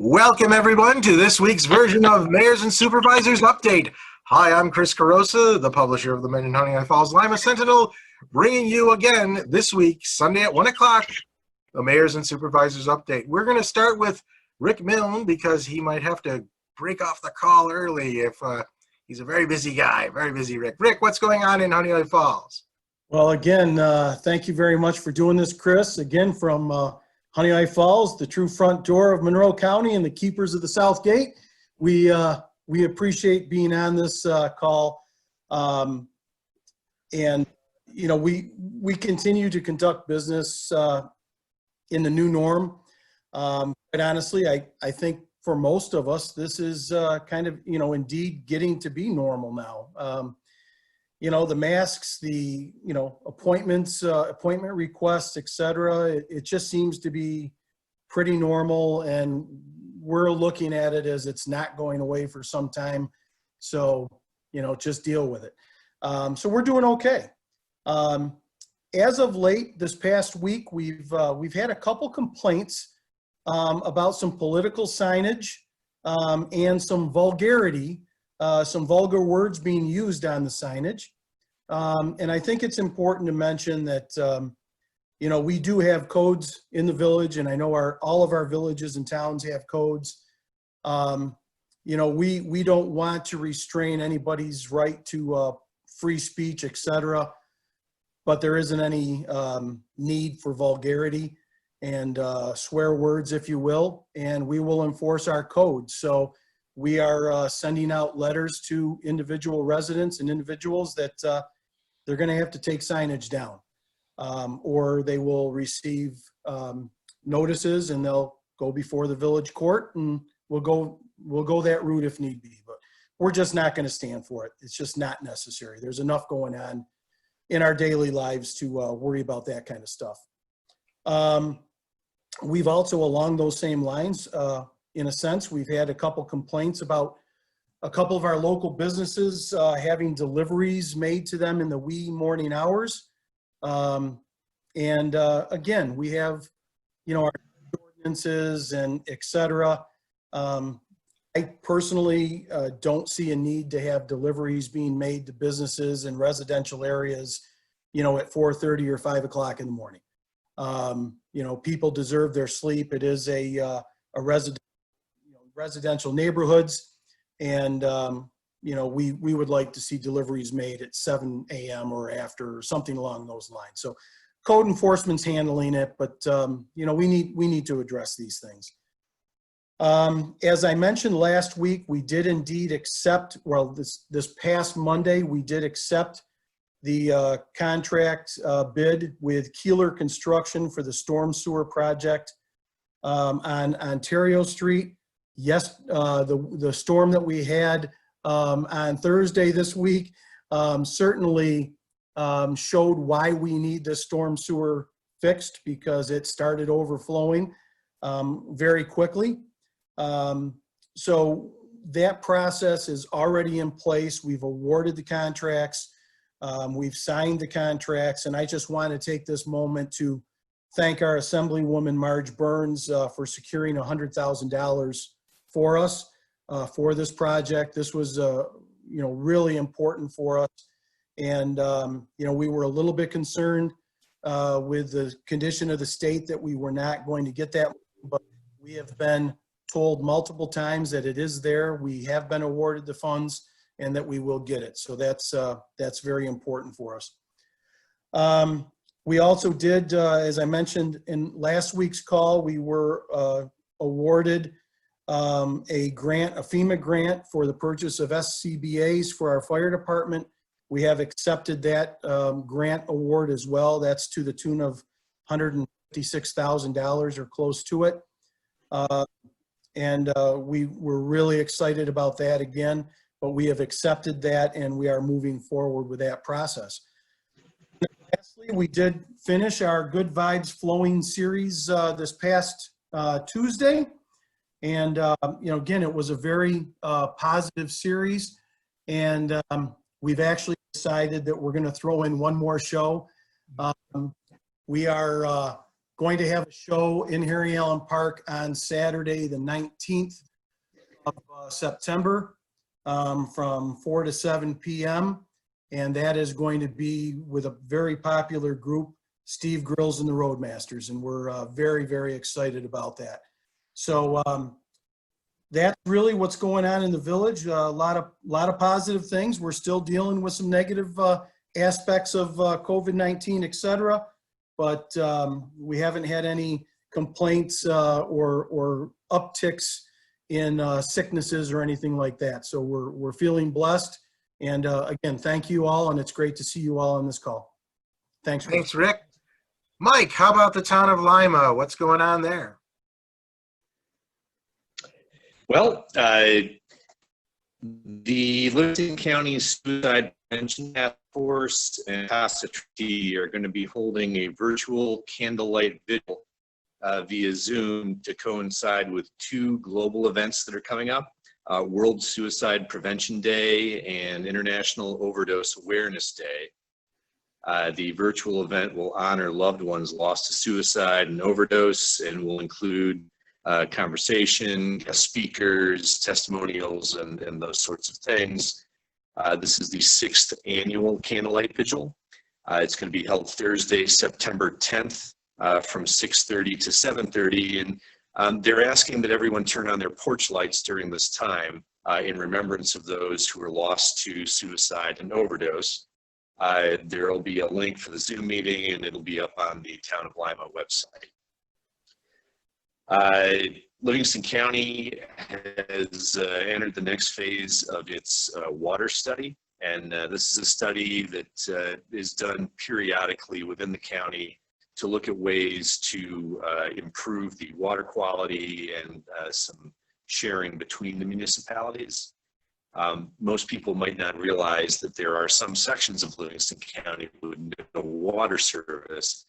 Welcome, everyone, to this week's version of Mayors and Supervisors Update. Hi, I'm Chris Carosa, the publisher of the Mendon-Honeoye Falls-Lima Sentinel, bringing you again this week, Sunday at 1 o'clock, the Mayors and Supervisors Update. We're going to start with Rick Milne because he might have to break off the call early if he's a very busy guy, very busy Rick. Rick, what's going on in Honeoye Falls? Well, again, thank you very much for doing this, Chris. Again, from Honeoye Falls, the true front door of Monroe County and the keepers of the South Gate. We appreciate being on this call. And, you know, we continue to conduct business in the new norm. But honestly, I think for most of us, this is kind of, you know, indeed getting to be normal now. You know, the masks, the, you know, appointments, appointment requests, et cetera, it just seems to be pretty normal, and we're looking at it as it's not going away for some time. So, you know, just deal with it. So we're doing okay. As of late, this past week, we've had a couple complaints about some political signage and some vulgarity. Some vulgar words being used on the signage. And I think it's important to mention that, you know, we do have codes in the village, and I know all of our villages and towns have codes. You know, we don't want to restrain anybody's right to free speech, etc. But there isn't any need for vulgarity and swear words, if you will, and we will enforce our codes. So we are sending out letters to individual residents and individuals that they're going to have to take signage down, or they will receive notices, and they'll go before the village court, and we'll go that route if need be. But we're just not going to stand for it. It's just not necessary. There's enough going on in our daily lives to worry about that kind of stuff. We've also, along those same lines, in a sense, we've had a couple complaints about a couple of our local businesses having deliveries made to them in the wee morning hours. Again, we have, you know, our ordinances and et cetera. I personally don't see a need to have deliveries being made to businesses in residential areas, you know, at 4:30 or 5 o'clock in the morning. You know, people deserve their sleep. It is a residential neighborhoods, and you know, we would like to see deliveries made at 7 a.m. or after, or something along those lines. So code enforcement's handling it, but you know, we need to address these things. As I mentioned last week, we did indeed accept, well, this past Monday, we did accept the contract bid with Keeler Construction for the storm sewer project on Ontario Street. Yes, the storm that we had on Thursday this week certainly showed why we need this storm sewer fixed, because it started overflowing very quickly. So that process is already in place. We've awarded the contracts. We've signed the contracts, and I just want to take this moment to thank our Assemblywoman Marge Burns for securing $100,000 for us for this project. This was, you know, really important for us, and you know, we were a little bit concerned with the condition of the state that we were not going to get that, but we have been told multiple times that it is there. We have been awarded the funds, and that we will get it. So that's very important for us. We also did, as I mentioned in last week's call, we were awarded a grant, a FEMA grant for the purchase of SCBA's for our fire department. We have accepted that grant award as well. That's to the tune of $156,000 or close to it. We were really excited about that again, but we have accepted that, and we are moving forward with that process. Lastly, we did finish our Good Vibes Flowing series this past Tuesday. And, you know, again, it was a very positive series. And we've actually decided that we're going to throw in one more show. We are going to have a show in Harry Allen Park on Saturday, the 19th of September, from 4 to 7 p.m. And that is going to be with a very popular group, Steve Grills and the Roadmasters. And we're very, very excited about that. So that's really what's going on in the village. A lot of positive things. We're still dealing with some negative aspects of COVID-19, et cetera. But we haven't had any complaints or upticks in sicknesses or anything like that. So we're feeling blessed. And again, thank you all, and it's great to see you all on this call. Thanks, Rick. Thanks, Rick. Mike, how about the town of Lima? What's going on there? Well, the Livingston County Suicide Prevention Task Force and CASA Trustee are going to be holding a virtual candlelight vigil via Zoom to coincide with two global events that are coming up, World Suicide Prevention Day and International Overdose Awareness Day. The virtual event will honor loved ones lost to suicide and overdose, and will include conversation, guest speakers, testimonials, and those sorts of things. This is the 6th annual Candlelight Vigil. It's going to be held Thursday, September 10th from 6:30 to 7:30. And they're asking that everyone turn on their porch lights during this time in remembrance of those who were lost to suicide and overdose. There will be a link for the Zoom meeting, and it'll be up on the Town of Lima website. Livingston County has entered the next phase of its water study, and this is a study that is done periodically within the county to look at ways to improve the water quality and some sharing between the municipalities. Most people might not realize that there are some sections of Livingston County with no water service.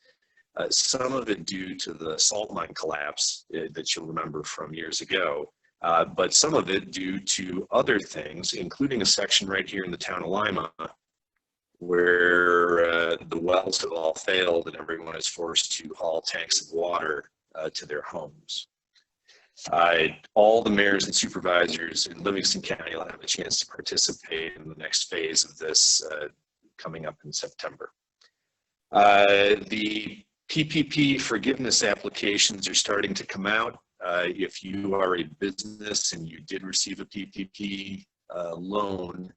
Some of it due to the salt mine collapse that you'll remember from years ago, but some of it due to other things, including a section right here in the town of Lima where the wells have all failed and everyone is forced to haul tanks of water to their homes. All the mayors and supervisors in Livingston County will have a chance to participate in the next phase of this coming up in September. The PPP forgiveness applications are starting to come out. If you are a business and you did receive a PPP loan,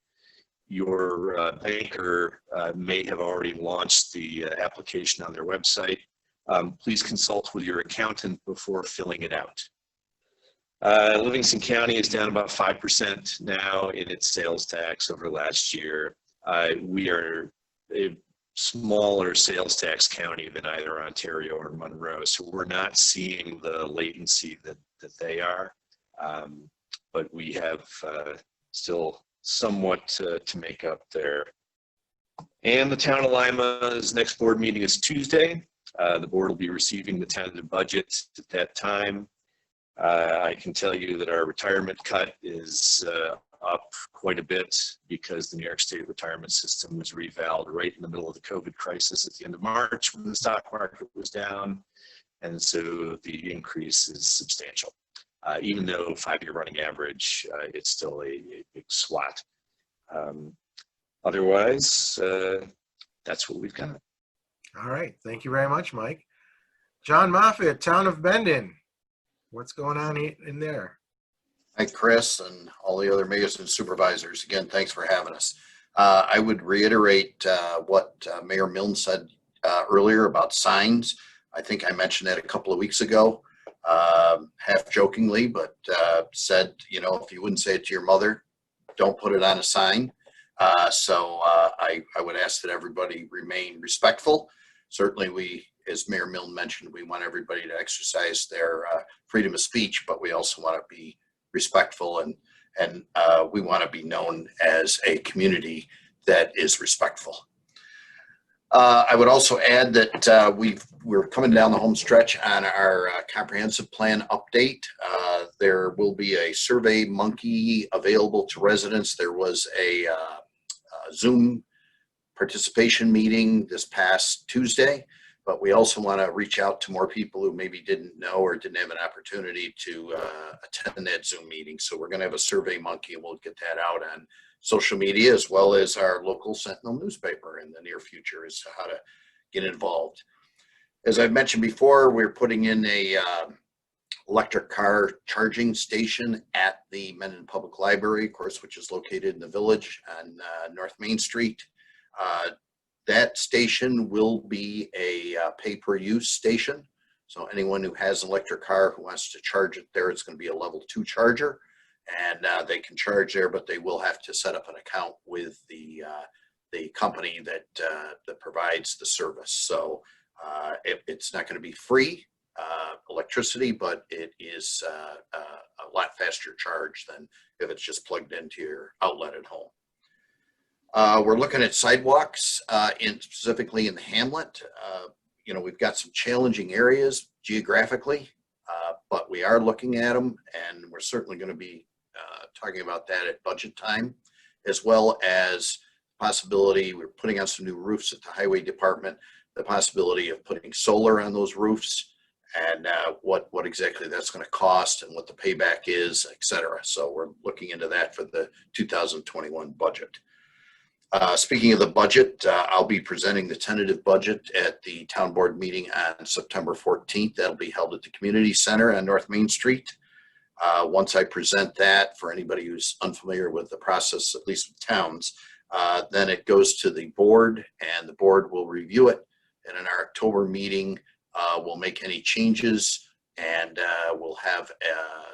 your banker may have already launched the application on their website. Please consult with your accountant before filling it out. Livingston County is down about 5% now in its sales tax over last year. We are a smaller sales tax county than either Ontario or Monroe, so we're not seeing the latency that they are, but we have still somewhat to make up there. And the town of Lima's next board meeting is Tuesday. The board will be receiving the tentative budget at that time. I can tell you that our retirement cut is up quite a bit because the New York State retirement system was revaled right in the middle of the COVID crisis at the end of March when the stock market was down. And so the increase is substantial. Even though 5-year running average, it's still a big swat. Otherwise, that's what we've got. All right. Thank you very much, Mike. John Moffitt, Town of Mendon. What's going on in there? Hi, Chris, and all the other mayors and supervisors. Again, thanks for having us. I would reiterate what Mayor Milne said earlier about signs. I think I mentioned that a couple of weeks ago, half jokingly, but said, you know, if you wouldn't say it to your mother, don't put it on a sign. So I would ask that everybody remain respectful. Certainly we, as Mayor Milne mentioned, we want everybody to exercise their freedom of speech, but we also want to be respectful, and we want to be known as a community that is respectful. I would also add that we're coming down the home stretch on our comprehensive plan update. There will be a Survey Monkey available to residents. There was a Zoom participation meeting this past Tuesday. but we also want to reach out to more people who maybe didn't know or didn't have an opportunity to attend that Zoom meeting. So we're going to have a Survey Monkey, and we'll get that out on social media as well as our local Sentinel newspaper in the near future as to how to get involved. As I've mentioned before, we're putting in a electric car charging station at the Mendon Public Library, of course, which is located in the village on North Main Street. That station will be a pay-per-use station. So anyone who has an electric car who wants to charge it there, it's going to be a level 2 charger, and they can charge there, but they will have to set up an account with the company that provides the service. So it's not going to be free electricity, but it is a lot faster charge than if it's just plugged into your outlet at home. We're looking at sidewalks specifically in the hamlet. We've got some challenging areas geographically, but we are looking at them, and we're certainly going to be talking about that at budget time, as well as possibility, we're putting on some new roofs at the highway department, the possibility of putting solar on those roofs, and what exactly that's going to cost and what the payback is, et cetera. So we're looking into that for the 2021 budget. Speaking of the budget, I'll be presenting the tentative budget at the town board meeting on September 14th. That'll be held at the community center on North Main Street. Once I present that, for anybody who's unfamiliar with the process, at least with towns, then it goes to the board, and the board will review it. And in our October meeting, we'll make any changes, and we'll have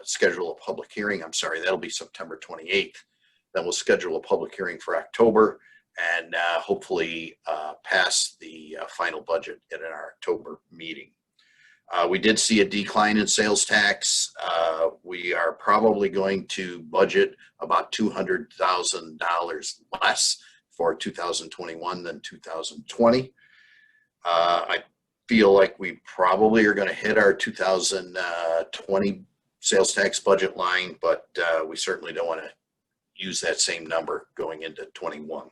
schedule a public hearing. I'm sorry, that'll be September 28th. Then we'll schedule a public hearing for October, and hopefully pass the final budget in our October meeting. We did see a decline in sales tax. We are probably going to budget about $200,000 less for 2021 than 2020. I feel like we probably are going to hit our 2020 sales tax budget line, but we certainly don't want to use that same number going into 21.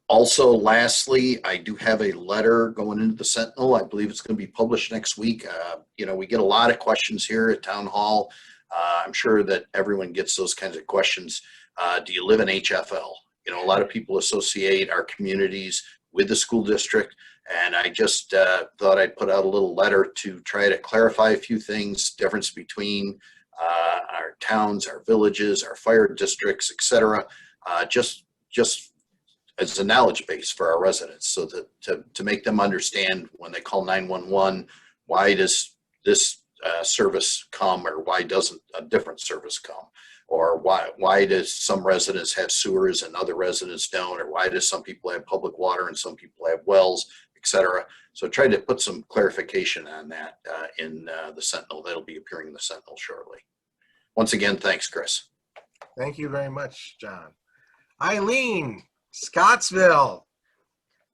Also, lastly, I do have a letter going into the Sentinel. I believe it's going to be published next week. We get a lot of questions here at Town Hall. I'm sure that everyone gets those kinds of questions. Do you live in HFL? A lot of people associate our communities with the school district, and I just thought I'd put out a little letter to try to clarify a few things, difference between our towns, our villages, our fire districts, etc. Just as a knowledge base for our residents, so that to make them understand when they call 911, why does this service come, or why doesn't a different service come, or why does some residents have sewers and other residents don't, or why does some people have public water and some people have wells, etc. So try to put some clarification on that in the Sentinel. That'll be appearing in the Sentinel shortly. Once again, thanks, Chris. Thank you very much, John. Eileen, Scottsville.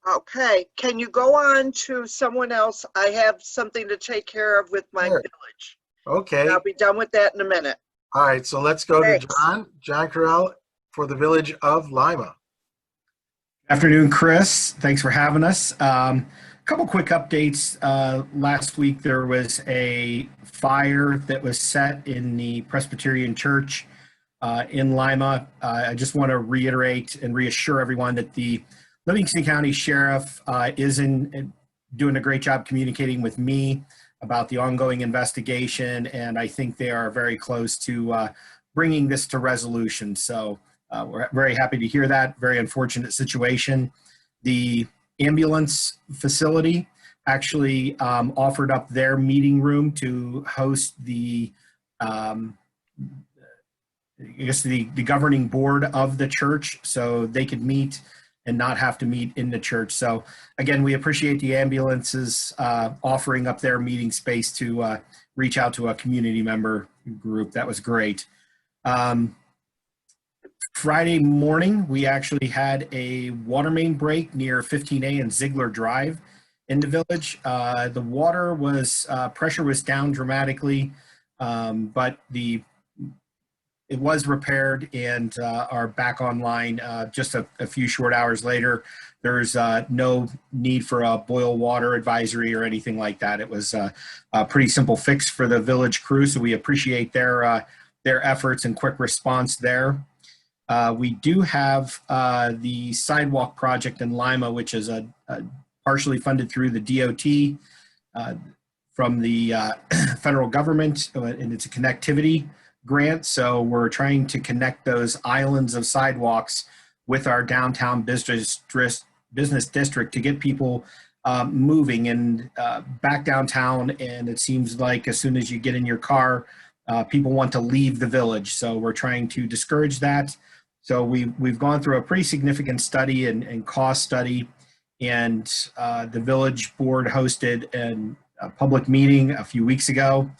Okay, can you go on to someone else? I have something to take care of with my Sure. village. Okay. I'll be done with that in a minute. All right, so let's go Thanks. to John Carell for the village of Lima. Afternoon, Chris. Thanks for having us. A couple quick updates. Last week there was a fire that was set in the Presbyterian Church in Lima. I just want to reiterate and reassure everyone that the Livingston County Sheriff is doing a great job communicating with me about the ongoing investigation, and I think they are very close to bringing this to resolution. So we're very happy to hear that. Very unfortunate situation. The ambulance facility actually offered up their meeting room to host the the governing board of the church, so they could meet and not have to meet in the church. So again, we appreciate the ambulances offering up their meeting space to reach out to a community member group. That was great. Friday morning, we actually had a water main break near 15A and Ziegler Drive in the village. The water was, pressure was down dramatically, but it was repaired and are back online just a few short hours later. There's no need for a boil water advisory or anything like that. It was a pretty simple fix for the village crew, so we appreciate their efforts and quick response there. We do have the sidewalk project in Lima, which is partially funded through the DOT from the federal government, and it's a connectivity grant. So we're trying to connect those islands of sidewalks with our downtown business district to get people moving and back downtown. And it seems like as soon as you get in your car, people want to leave the village. So we're trying to discourage that. So we've gone through a pretty significant study and cost study, and the village board hosted a public meeting a few weeks ago.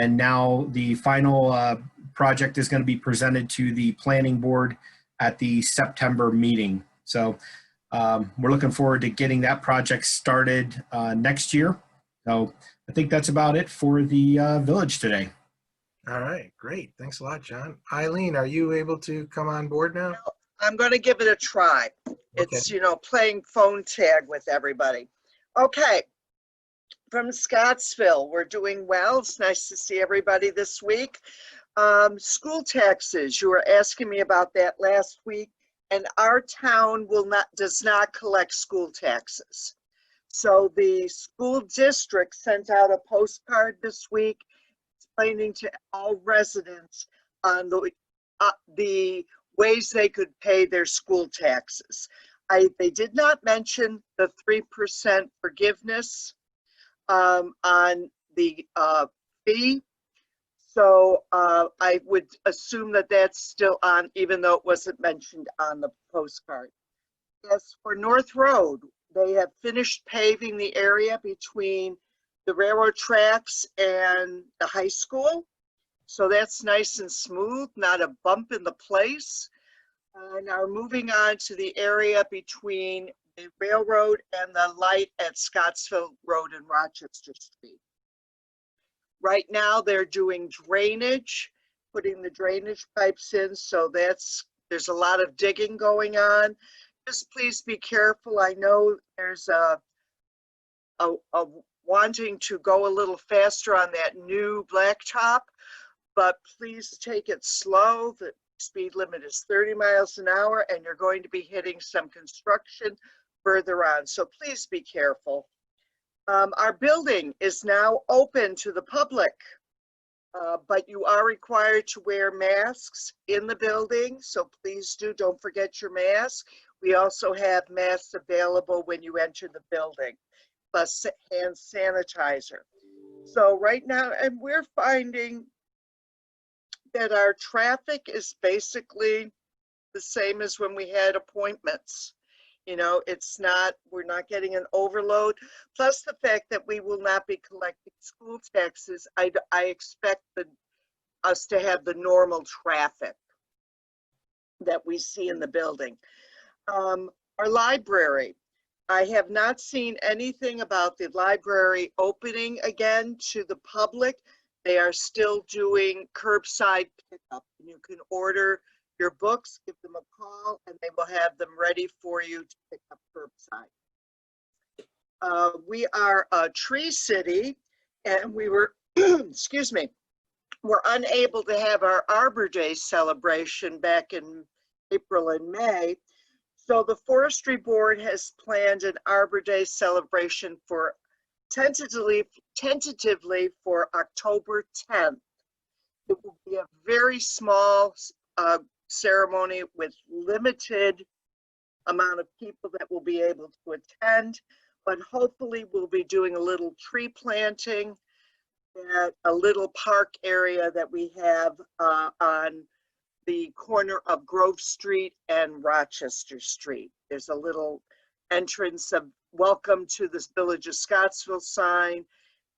And now the final project is going to be presented to the planning board at the September meeting. So we're looking forward to getting that project started next year. So I think that's about it for the village today. All right, great. Thanks a lot, John. Eileen, are you able to come on board now? I'm going to give it a try. It's, playing phone tag with everybody. Okay. From Scottsville, we're doing well. It's nice to see everybody this week. School taxes, you were asking me about that last week, and our town does not collect school taxes. So the school district sent out a postcard this week explaining to all residents on the ways they could pay their school taxes. They did not mention the 3% forgiveness on the fee. So I would assume that that's still on, even though it wasn't mentioned on the postcard. As for North Road, they have finished paving the area between the railroad tracks and the high school. So that's nice and smooth, not a bump in the place. Now moving on to the area between the railroad and the light at Scottsville Road and Rochester Street. Right now they're doing drainage, putting the drainage pipes in. So there's a lot of digging going on. Just please be careful. I know there's a wanting to go a little faster on that new blacktop, but please take it slow. The speed limit is 30 miles an hour, and you're going to be hitting some construction further on. So please be careful. Our building is now open to the public, but you are required to wear masks in the building. So please don't forget your mask. We also have masks available when you enter the building, plus hand sanitizer. So right now, and we're finding that our traffic is basically the same as when we had appointments. We're not getting an overload. Plus the fact that we will not be collecting school taxes, I expect us to have the normal traffic that we see in the building. Our library, I have not seen anything about the library opening again to the public. They are still doing curbside pickup. You can order your books, give them a call, and they will have them ready for you to pick up curbside. We are a tree city, and we were, excuse me, we're unable to have our Arbor Day celebration back in April and May. So the Forestry Board has planned an Arbor Day celebration for tentatively for October 10th. It will be a very small ceremony with limited amount of people that will be able to attend, but hopefully we'll be doing a little tree planting at a little park area that we have on the corner of Grove Street and Rochester Street. There's a little entrance of welcome to this Village of Scottsville sign,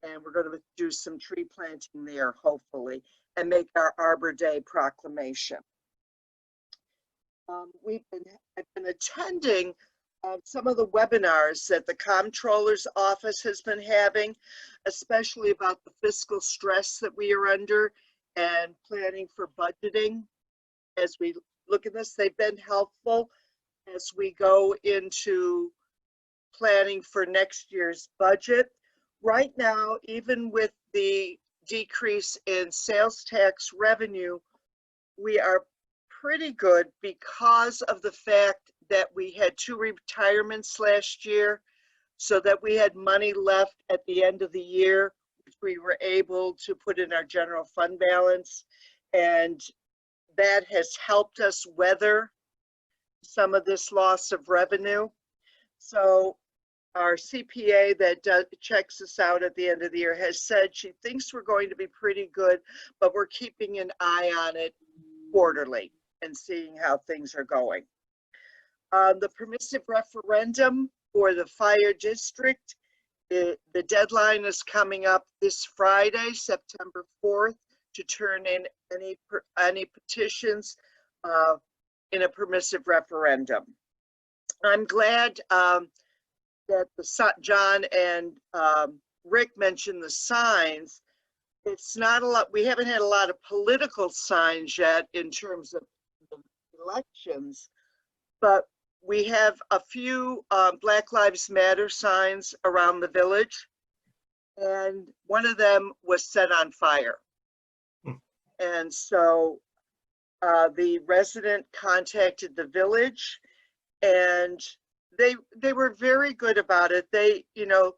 and we're going to do some tree planting there, hopefully, and make our Arbor Day proclamation. I've been attending some of the webinars that the Comptroller's office has been having, especially about the fiscal stress that we are under and planning for budgeting. as we look at this. They've been helpful as we go into planning for next year's budget. Right now, even with the decrease in sales tax revenue, we are pretty good because of the fact that we had 2 retirements last year, so that we had money left at the end of the year, which we were able to put in our general fund balance. And that has helped us weather some of this loss of revenue. So our CPA that checks us out at the end of the year has said she thinks we're going to be pretty good, but we're keeping an eye on it quarterly and seeing how things are going. The permissive referendum for the fire district, the deadline is coming up this Friday, September 4th, to turn in any petitions in a permissive referendum. I'm glad that John and Rick mentioned the signs. It's not a lot, we haven't had a lot of political signs yet in terms of the elections, but we have a few Black Lives Matter signs around the village, and one of them was set on fire. And so the resident contacted the village, and they were very good about it. They, you know,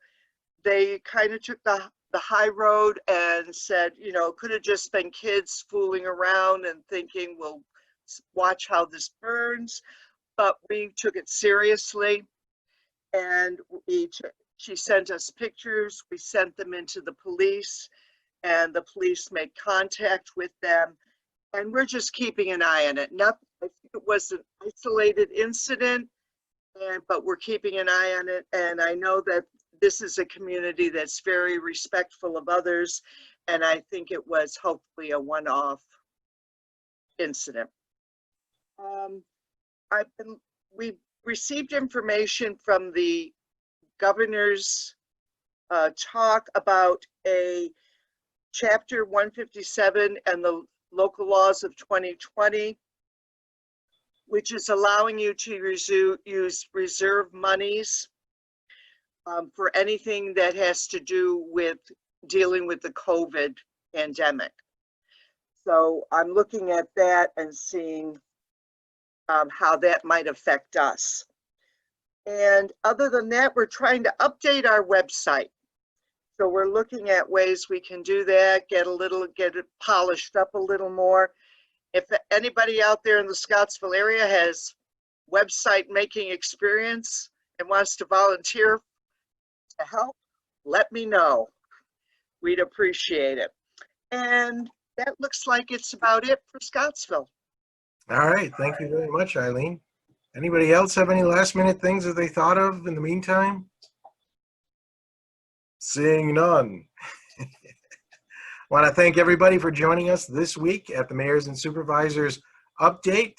they kind of took the high road and said, you know, could have just been kids fooling around and thinking, we'll watch how this burns. But we took it seriously, and she sent us pictures. We sent them into the police, and the police made contact with them, and we're just keeping an eye on it. I think it was an isolated incident, but we're keeping an eye on it, and I know that this is a community that's very respectful of others, and I think it was hopefully a one-off incident. We've received information from the governor's talk about a chapter 157 and the local laws of 2020, which is allowing you to use reserve monies for anything that has to do with dealing with the COVID pandemic. So I'm looking at that and seeing how that might affect us. And other than that, we're trying to update our website. So we're looking at ways we can do that, get it polished up a little more. If anybody out there in the Scottsville area has website making experience and wants to volunteer to help, let me know. We'd appreciate it. And that looks like it's about it for Scottsville. All right. Thank you very much, Eileen. Anybody else have any last minute things that they thought of in the meantime? Seeing none. I want to thank everybody for joining us this week at the Mayors and Supervisors update.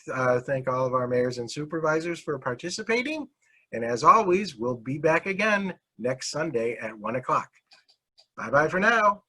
Thank all of our mayors and supervisors for participating. And as always, we'll be back again next Sunday at 1 o'clock. Bye-bye for now.